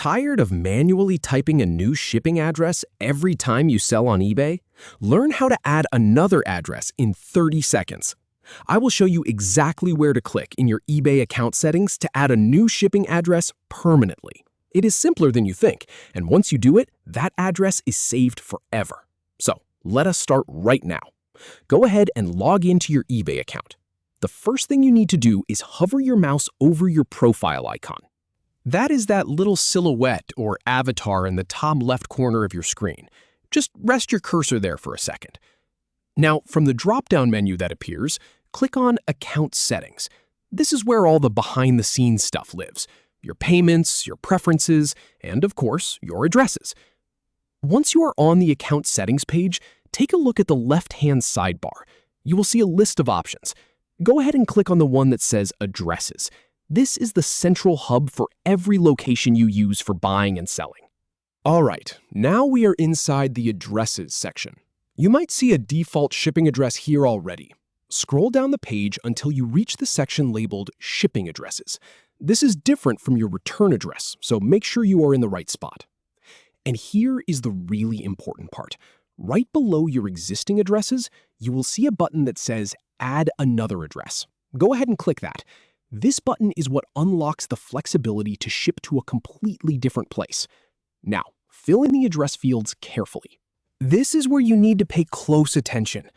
Tired of manually typing a new shipping address every time you sell on eBay? Learn how to add another address in 30 seconds. I will show you exactly where to click in your eBay account settings to add a new shipping address permanently. It is simpler than you think, and once you do it, that address is saved forever. So, let us start right now. Go ahead and log into your eBay account. The first thing you need to do is hover your mouse over your profile icon. That is that little silhouette or avatar in the top left corner of your screen. Just rest your cursor there for a second. Now, from the drop-down menu that appears, click on Account Settings. This is where all the behind-the-scenes stuff lives. Your payments, your preferences, and of course, your addresses. Once you are on the Account Settings page, take a look at the left-hand sidebar. You will see a list of options. Go ahead and click on the one that says Addresses. This is the central hub for every location you use for buying and selling. All right, now we are inside the Addresses section. You might see a default shipping address here already. Scroll down the page until you reach the section labeled Shipping Addresses. This is different from your return address, so make sure you are in the right spot. And here is the really important part. Right below your existing addresses, you will see a button that says Add Another Address. Go ahead and click that. This button is what unlocks the flexibility to ship to a completely different place. Now, fill in the address fields carefully. This is where you need to pay close attention.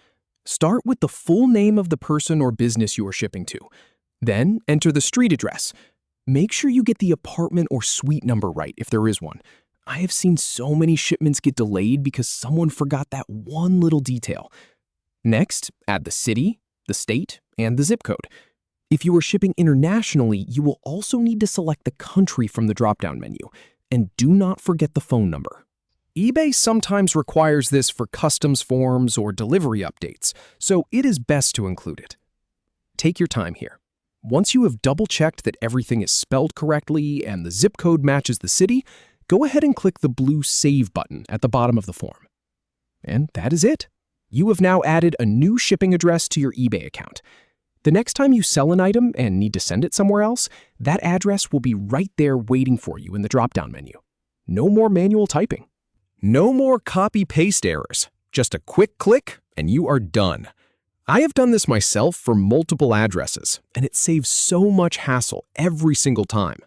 Start with the full name of the person or business you are shipping to. Then, enter the street address. Make sure you get the apartment or suite number right if there is one. I have seen so many shipments get delayed because someone forgot that one little detail. Next, add the city, the state, and the zip code. If you are shipping internationally, you will also need to select the country from the drop-down menu. And do not forget the phone number. eBay sometimes requires this for customs forms or delivery updates, so it is best to include it. Take your time here. Once you have double-checked that everything is spelled correctly and the zip code matches the city, go ahead and click the blue Save button at the bottom of the form. And that is it. You have now added a new shipping address to your eBay account. The next time you sell an item and need to send it somewhere else, that address will be right there waiting for you in the drop-down menu. No more manual typing. No more copy-paste errors. Just a quick click and you are done. I have done this myself for multiple addresses, and it saves so much hassle every single time.